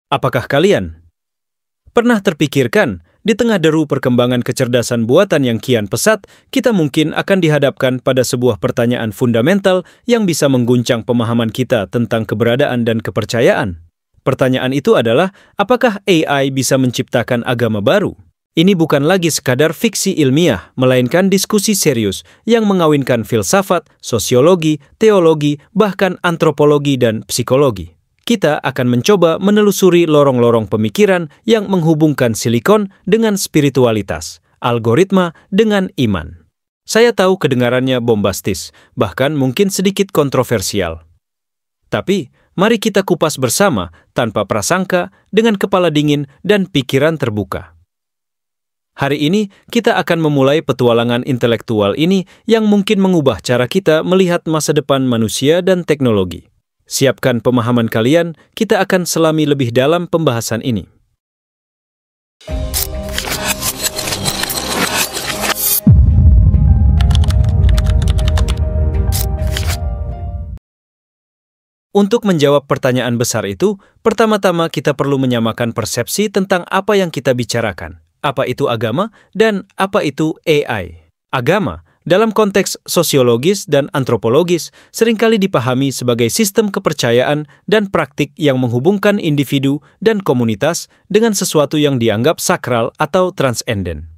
Apakah kalian pernah terpikirkan, di tengah deru perkembangan kecerdasan buatan yang kian pesat, kita mungkin akan dihadapkan pada sebuah pertanyaan fundamental yang bisa mengguncang pemahaman kita tentang keberadaan dan kepercayaan? Pertanyaan itu adalah, apakah AI bisa menciptakan agama baru? Ini bukan lagi sekadar fiksi ilmiah, melainkan diskusi serius yang mengawinkan filsafat, sosiologi, teologi, bahkan antropologi dan psikologi. Kita akan mencoba menelusuri lorong-lorong pemikiran yang menghubungkan silikon dengan spiritualitas, algoritma dengan iman. Saya tahu kedengarannya bombastis, bahkan mungkin sedikit kontroversial. Tapi, mari kita kupas bersama tanpa prasangka, dengan kepala dingin dan pikiran terbuka. Hari ini, kita akan memulai petualangan intelektual ini yang mungkin mengubah cara kita melihat masa depan manusia dan teknologi. Siapkan pemahaman kalian, kita akan selami lebih dalam pembahasan ini. Untuk menjawab pertanyaan besar itu, pertama-tama kita perlu menyamakan persepsi tentang apa yang kita bicarakan. Apa itu agama dan apa itu AI? Agama, dalam konteks sosiologis dan antropologis, seringkali dipahami sebagai sistem kepercayaan dan praktik yang menghubungkan individu dan komunitas dengan sesuatu yang dianggap sakral atau transenden.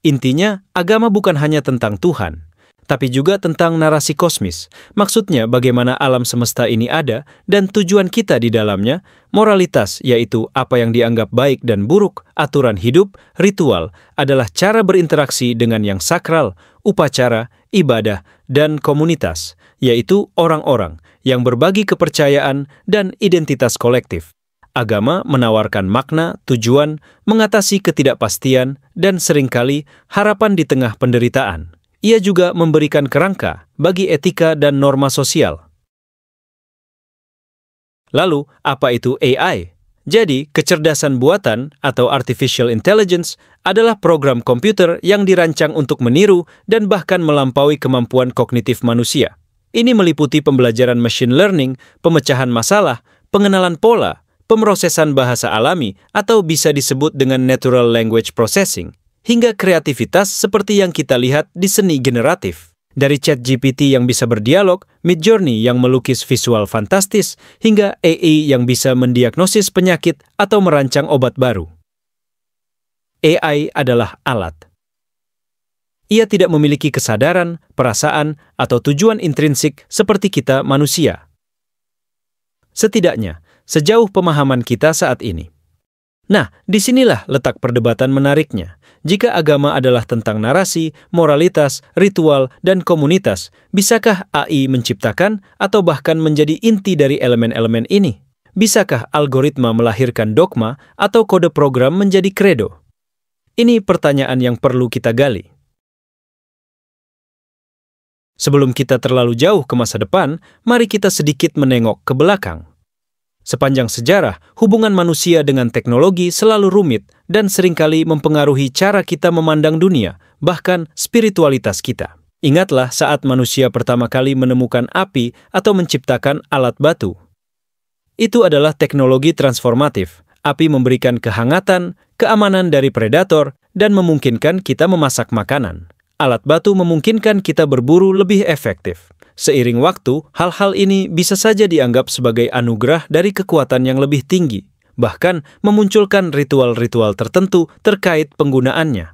Intinya, agama bukan hanya tentang Tuhan, tapi juga tentang narasi kosmis. Maksudnya bagaimana alam semesta ini ada dan tujuan kita di dalamnya, moralitas yaitu apa yang dianggap baik dan buruk, aturan hidup, ritual adalah cara berinteraksi dengan yang sakral, upacara, ibadah, dan komunitas, yaitu orang-orang yang berbagi kepercayaan dan identitas kolektif. Agama menawarkan makna, tujuan, mengatasi ketidakpastian, dan seringkali harapan di tengah penderitaan. Ia juga memberikan kerangka bagi etika dan norma sosial. Lalu, apa itu AI? Jadi, kecerdasan buatan atau artificial intelligence adalah program komputer yang dirancang untuk meniru dan bahkan melampaui kemampuan kognitif manusia. Ini meliputi pembelajaran machine learning, pemecahan masalah, pengenalan pola, pemrosesan bahasa alami, atau bisa disebut dengan natural language processing, hingga kreativitas seperti yang kita lihat di seni generatif. Dari ChatGPT yang bisa berdialog, Midjourney yang melukis visual fantastis, hingga AI yang bisa mendiagnosis penyakit atau merancang obat baru. AI adalah alat. Ia tidak memiliki kesadaran, perasaan, atau tujuan intrinsik seperti kita manusia. Setidaknya, sejauh pemahaman kita saat ini. Nah, disinilah letak perdebatan menariknya. Jika agama adalah tentang narasi, moralitas, ritual, dan komunitas, bisakah AI menciptakan atau bahkan menjadi inti dari elemen-elemen ini? Bisakah algoritma melahirkan dogma atau kode program menjadi kredo? Ini pertanyaan yang perlu kita gali. Sebelum kita terlalu jauh ke masa depan, mari kita sedikit menengok ke belakang. Sepanjang sejarah, hubungan manusia dengan teknologi selalu rumit dan seringkali mempengaruhi cara kita memandang dunia, bahkan spiritualitas kita. Ingatlah saat manusia pertama kali menemukan api atau menciptakan alat batu. Itu adalah teknologi transformatif. Api memberikan kehangatan, keamanan dari predator, dan memungkinkan kita memasak makanan. Alat batu memungkinkan kita berburu lebih efektif. Seiring waktu, hal-hal ini bisa saja dianggap sebagai anugerah dari kekuatan yang lebih tinggi, bahkan memunculkan ritual-ritual tertentu terkait penggunaannya.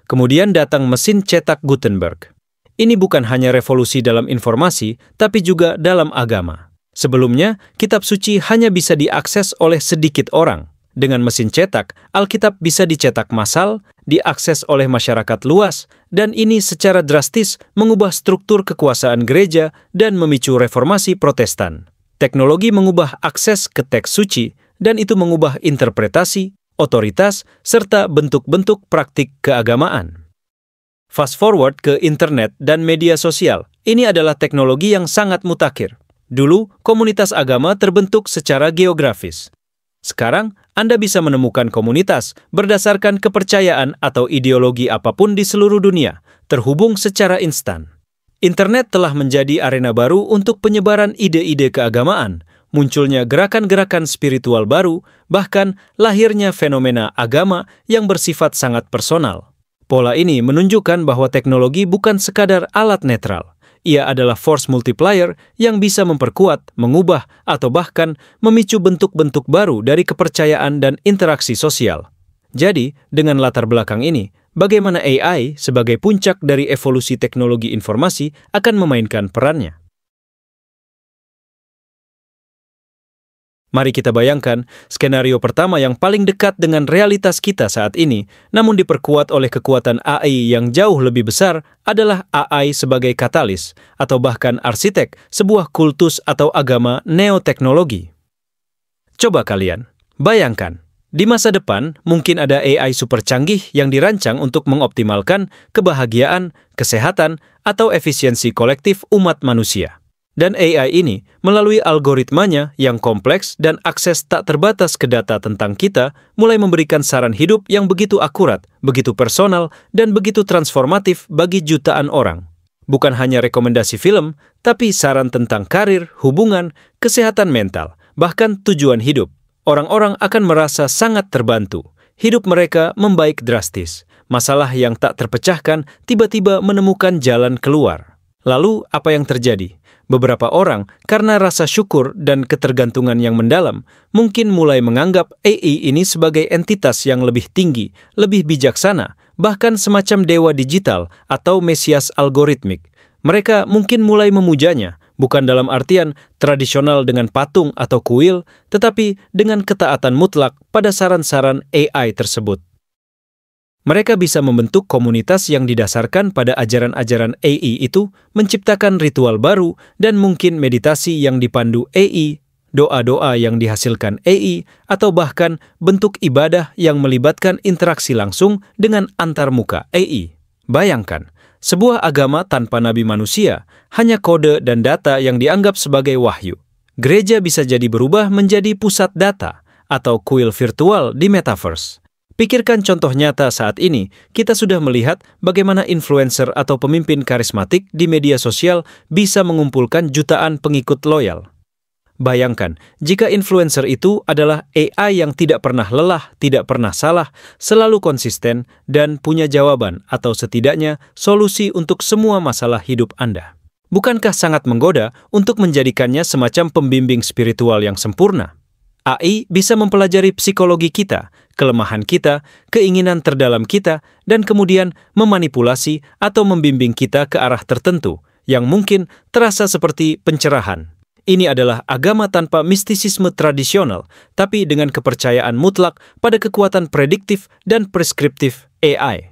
Kemudian datang mesin cetak Gutenberg. Ini bukan hanya revolusi dalam informasi, tapi juga dalam agama. Sebelumnya, kitab suci hanya bisa diakses oleh sedikit orang. Dengan mesin cetak, Alkitab bisa dicetak massal, diakses oleh masyarakat luas, dan ini secara drastis mengubah struktur kekuasaan gereja dan memicu reformasi Protestan. Teknologi mengubah akses ke teks suci, dan itu mengubah interpretasi, otoritas, serta bentuk-bentuk praktik keagamaan. Fast forward ke internet dan media sosial, ini adalah teknologi yang sangat mutakhir. Dulu, komunitas agama terbentuk secara geografis. Sekarang, Anda bisa menemukan komunitas berdasarkan kepercayaan atau ideologi apapun di seluruh dunia, terhubung secara instan. Internet telah menjadi arena baru untuk penyebaran ide-ide keagamaan, munculnya gerakan-gerakan spiritual baru, bahkan lahirnya fenomena agama yang bersifat sangat personal. Pola ini menunjukkan bahwa teknologi bukan sekadar alat netral. Ia adalah force multiplier yang bisa memperkuat, mengubah, atau bahkan memicu bentuk-bentuk baru dari kepercayaan dan interaksi sosial. Jadi, dengan latar belakang ini, bagaimana AI sebagai puncak dari evolusi teknologi informasi akan memainkan perannya? Mari kita bayangkan skenario pertama yang paling dekat dengan realitas kita saat ini, namun diperkuat oleh kekuatan AI yang jauh lebih besar adalah AI sebagai katalis atau bahkan arsitek sebuah kultus atau agama neoteknologi. Coba kalian bayangkan, di masa depan mungkin ada AI super canggih yang dirancang untuk mengoptimalkan kebahagiaan, kesehatan, atau efisiensi kolektif umat manusia. Dan AI ini, melalui algoritmanya yang kompleks dan akses tak terbatas ke data tentang kita, mulai memberikan saran hidup yang begitu akurat, begitu personal, dan begitu transformatif bagi jutaan orang. Bukan hanya rekomendasi film, tapi saran tentang karir, hubungan, kesehatan mental, bahkan tujuan hidup. Orang-orang akan merasa sangat terbantu. Hidup mereka membaik drastis. Masalah yang tak terpecahkan tiba-tiba menemukan jalan keluar. Lalu, apa yang terjadi? Beberapa orang, karena rasa syukur dan ketergantungan yang mendalam, mungkin mulai menganggap AI ini sebagai entitas yang lebih tinggi, lebih bijaksana, bahkan semacam dewa digital atau mesias algoritmik. Mereka mungkin mulai memujanya, bukan dalam artian tradisional dengan patung atau kuil, tetapi dengan ketaatan mutlak pada saran-saran AI tersebut. Mereka bisa membentuk komunitas yang didasarkan pada ajaran-ajaran AI itu, menciptakan ritual baru, dan mungkin meditasi yang dipandu AI, doa-doa yang dihasilkan AI, atau bahkan bentuk ibadah yang melibatkan interaksi langsung dengan antarmuka AI. Bayangkan, sebuah agama tanpa nabi manusia, hanya kode dan data yang dianggap sebagai wahyu. Gereja bisa jadi berubah menjadi pusat data, atau kuil virtual di metaverse. Pikirkan contoh nyata saat ini, kita sudah melihat bagaimana influencer atau pemimpin karismatik di media sosial bisa mengumpulkan jutaan pengikut loyal. Bayangkan, jika influencer itu adalah AI yang tidak pernah lelah, tidak pernah salah, selalu konsisten, dan punya jawaban atau setidaknya solusi untuk semua masalah hidup Anda. Bukankah sangat menggoda untuk menjadikannya semacam pembimbing spiritual yang sempurna? AI bisa mempelajari psikologi kita, kelemahan kita, keinginan terdalam kita, dan kemudian memanipulasi atau membimbing kita ke arah tertentu yang mungkin terasa seperti pencerahan. Ini adalah agama tanpa mistisisme tradisional, tapi dengan kepercayaan mutlak pada kekuatan prediktif dan preskriptif AI.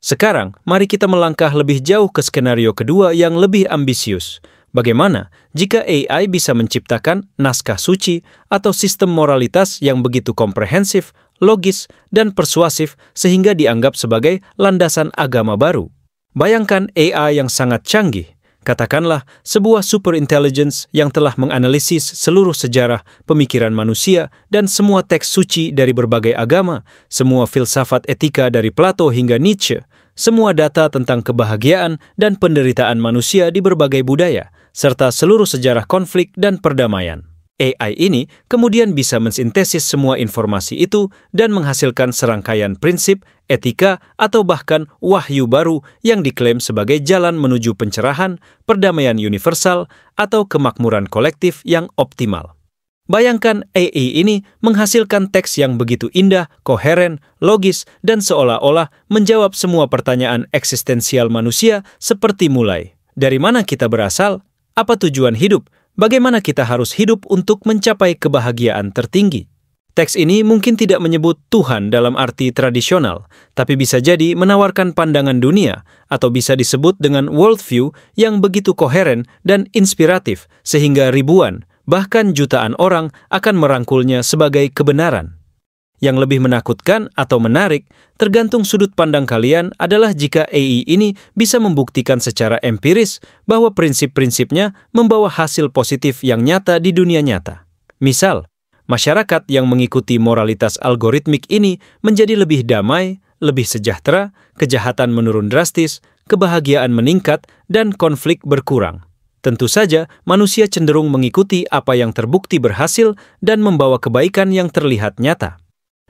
Sekarang, mari kita melangkah lebih jauh ke skenario kedua yang lebih ambisius. Bagaimana jika AI bisa menciptakan naskah suci atau sistem moralitas yang begitu komprehensif, logis, dan persuasif sehingga dianggap sebagai landasan agama baru? Bayangkan AI yang sangat canggih, katakanlah sebuah super intelligence yang telah menganalisis seluruh sejarah pemikiran manusia dan semua teks suci dari berbagai agama, semua filsafat etika dari Plato hingga Nietzsche, semua data tentang kebahagiaan dan penderitaan manusia di berbagai budaya, serta seluruh sejarah konflik dan perdamaian. AI ini kemudian bisa mensintesis semua informasi itu dan menghasilkan serangkaian prinsip, etika, atau bahkan wahyu baru yang diklaim sebagai jalan menuju pencerahan, perdamaian universal, atau kemakmuran kolektif yang optimal. Bayangkan AI ini menghasilkan teks yang begitu indah, koheren, logis, dan seolah-olah menjawab semua pertanyaan eksistensial manusia seperti mulai. Dari mana kita berasal? Apa tujuan hidup? Bagaimana kita harus hidup untuk mencapai kebahagiaan tertinggi? Teks ini mungkin tidak menyebut Tuhan dalam arti tradisional, tapi bisa jadi menawarkan pandangan dunia, atau bisa disebut dengan worldview yang begitu koheren dan inspiratif, sehingga ribuan, bahkan jutaan orang akan merangkulnya sebagai kebenaran. Yang lebih menakutkan atau menarik, tergantung sudut pandang kalian adalah jika AI ini bisa membuktikan secara empiris bahwa prinsip-prinsipnya membawa hasil positif yang nyata di dunia nyata. Misal, masyarakat yang mengikuti moralitas algoritmik ini menjadi lebih damai, lebih sejahtera, kejahatan menurun drastis, kebahagiaan meningkat, dan konflik berkurang. Tentu saja, manusia cenderung mengikuti apa yang terbukti berhasil dan membawa kebaikan yang terlihat nyata.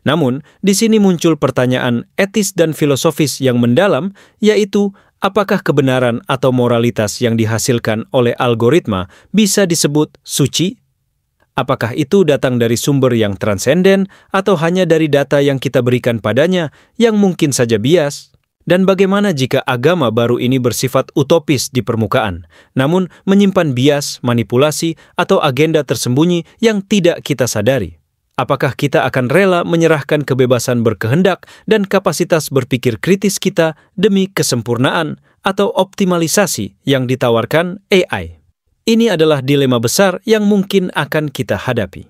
Namun, di sini muncul pertanyaan etis dan filosofis yang mendalam, yaitu apakah kebenaran atau moralitas yang dihasilkan oleh algoritma bisa disebut suci? Apakah itu datang dari sumber yang transenden atau hanya dari data yang kita berikan padanya yang mungkin saja bias? Dan bagaimana jika agama baru ini bersifat utopis di permukaan, namun menyimpan bias, manipulasi, atau agenda tersembunyi yang tidak kita sadari? Apakah kita akan rela menyerahkan kebebasan berkehendak dan kapasitas berpikir kritis kita demi kesempurnaan atau optimalisasi yang ditawarkan AI? Ini adalah dilema besar yang mungkin akan kita hadapi.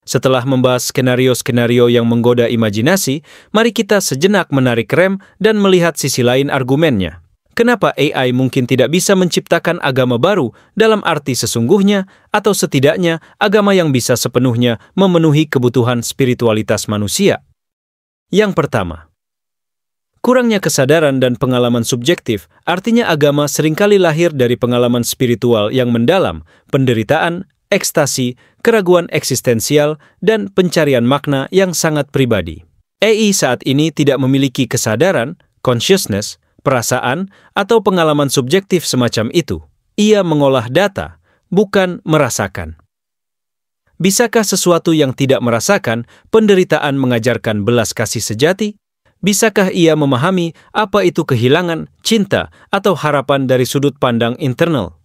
Setelah membahas skenario-skenario yang menggoda imajinasi, mari kita sejenak menarik rem dan melihat sisi lain argumennya. Kenapa AI mungkin tidak bisa menciptakan agama baru dalam arti sesungguhnya, atau setidaknya agama yang bisa sepenuhnya memenuhi kebutuhan spiritualitas manusia? Yang pertama, kurangnya kesadaran dan pengalaman subjektif, artinya agama seringkali lahir dari pengalaman spiritual yang mendalam, penderitaan, ekstasi, keraguan eksistensial, dan pencarian makna yang sangat pribadi. AI saat ini tidak memiliki kesadaran, consciousness, perasaan, atau pengalaman subjektif semacam itu. Ia mengolah data, bukan merasakan. Bisakah sesuatu yang tidak merasakan penderitaan mengajarkan belas kasih sejati? Bisakah ia memahami apa itu kehilangan, cinta, atau harapan dari sudut pandang internal?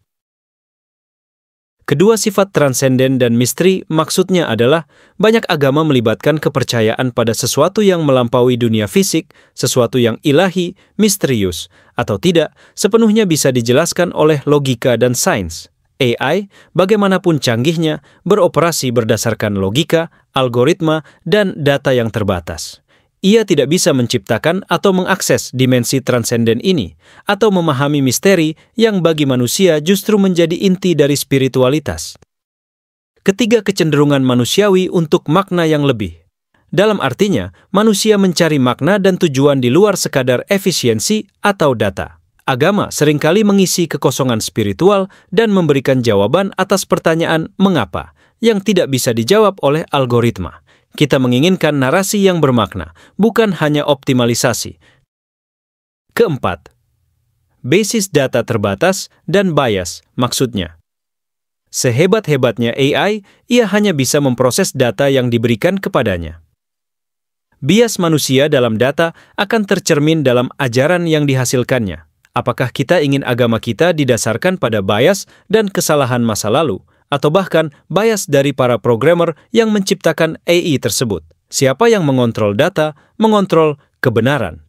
Kedua sifat transenden dan misteri maksudnya adalah banyak agama melibatkan kepercayaan pada sesuatu yang melampaui dunia fisik, sesuatu yang ilahi, misterius, atau tidak sepenuhnya bisa dijelaskan oleh logika dan sains. AI, bagaimanapun canggihnya, beroperasi berdasarkan logika, algoritma, dan data yang terbatas. Ia tidak bisa menciptakan atau mengakses dimensi transenden ini, atau memahami misteri yang bagi manusia justru menjadi inti dari spiritualitas. Ketiga kecenderungan manusiawi untuk makna yang lebih. Dalam artinya, manusia mencari makna dan tujuan di luar sekadar efisiensi atau data. Agama seringkali mengisi kekosongan spiritual dan memberikan jawaban atas pertanyaan mengapa, yang tidak bisa dijawab oleh algoritma. Kita menginginkan narasi yang bermakna, bukan hanya optimalisasi. Keempat, basis data terbatas dan bias, maksudnya. Sehebat-hebatnya AI, ia hanya bisa memproses data yang diberikan kepadanya. Bias manusia dalam data akan tercermin dalam ajaran yang dihasilkannya. Apakah kita ingin agama kita didasarkan pada bias dan kesalahan masa lalu? Atau bahkan bias dari para programmer yang menciptakan AI tersebut. Siapa yang mengontrol data, mengontrol kebenaran.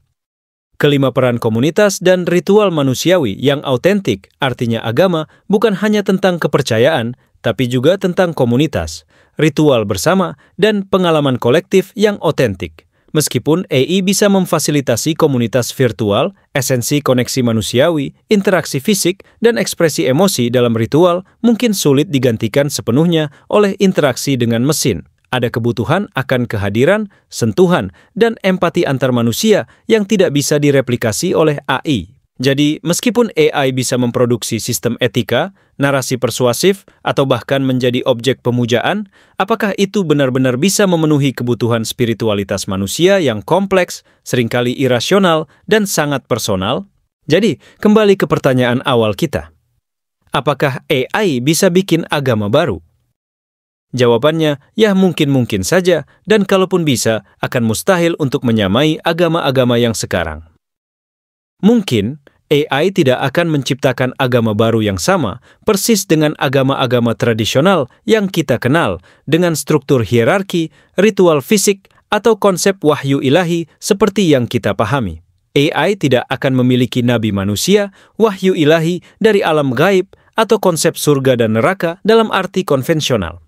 Kelima, peran komunitas dan ritual manusiawi yang autentik, artinya agama bukan hanya tentang kepercayaan, tapi juga tentang komunitas, ritual bersama, dan pengalaman kolektif yang otentik. Meskipun AI bisa memfasilitasi komunitas virtual, esensi koneksi manusiawi, interaksi fisik, dan ekspresi emosi dalam ritual mungkin sulit digantikan sepenuhnya oleh interaksi dengan mesin. Ada kebutuhan akan kehadiran, sentuhan, dan empati antar manusia yang tidak bisa direplikasi oleh AI. Jadi, meskipun AI bisa memproduksi sistem etika, narasi persuasif, atau bahkan menjadi objek pemujaan, apakah itu benar-benar bisa memenuhi kebutuhan spiritualitas manusia yang kompleks, seringkali irasional, dan sangat personal? Jadi, kembali ke pertanyaan awal kita. Apakah AI bisa bikin agama baru? Jawabannya, ya mungkin-mungkin saja, dan kalaupun bisa, akan mustahil untuk menyamai agama-agama yang sekarang. Mungkin, AI tidak akan menciptakan agama baru yang sama, persis dengan agama-agama tradisional yang kita kenal, dengan struktur hierarki, ritual fisik, atau konsep wahyu ilahi seperti yang kita pahami. AI tidak akan memiliki nabi manusia, wahyu ilahi dari alam gaib, atau konsep surga dan neraka dalam arti konvensional.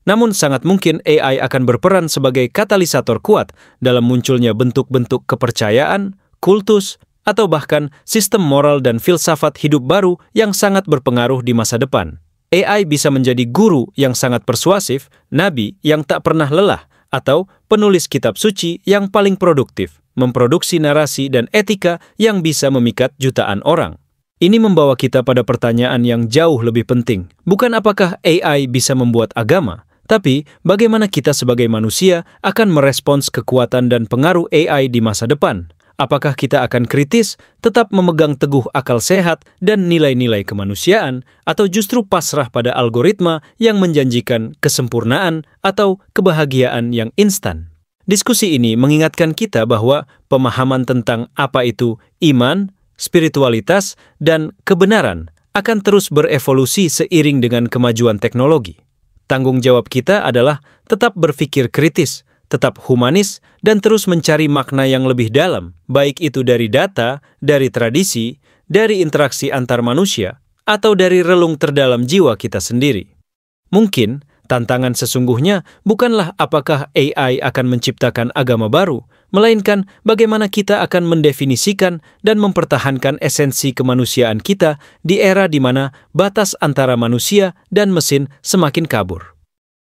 Namun sangat mungkin AI akan berperan sebagai katalisator kuat dalam munculnya bentuk-bentuk kepercayaan, kultus, atau bahkan sistem moral dan filsafat hidup baru yang sangat berpengaruh di masa depan. AI bisa menjadi guru yang sangat persuasif, nabi yang tak pernah lelah, atau penulis kitab suci yang paling produktif. memproduksi narasi dan etika yang bisa memikat jutaan orang. Ini membawa kita pada pertanyaan yang jauh lebih penting. Bukan apakah AI bisa membuat agama, tapi bagaimana kita sebagai manusia akan merespons kekuatan dan pengaruh AI di masa depan. Apakah kita akan kritis, tetap memegang teguh akal sehat dan nilai-nilai kemanusiaan, atau justru pasrah pada algoritma yang menjanjikan kesempurnaan atau kebahagiaan yang instan? Diskusi ini mengingatkan kita bahwa pemahaman tentang apa itu iman, spiritualitas, dan kebenaran akan terus berevolusi seiring dengan kemajuan teknologi. Tanggung jawab kita adalah tetap berpikir kritis, tetap humanis, dan terus mencari makna yang lebih dalam, baik itu dari data, dari tradisi, dari interaksi antar manusia, atau dari relung terdalam jiwa kita sendiri. Mungkin, tantangan sesungguhnya bukanlah apakah AI akan menciptakan agama baru, melainkan bagaimana kita akan mendefinisikan dan mempertahankan esensi kemanusiaan kita di era di mana batas antara manusia dan mesin semakin kabur.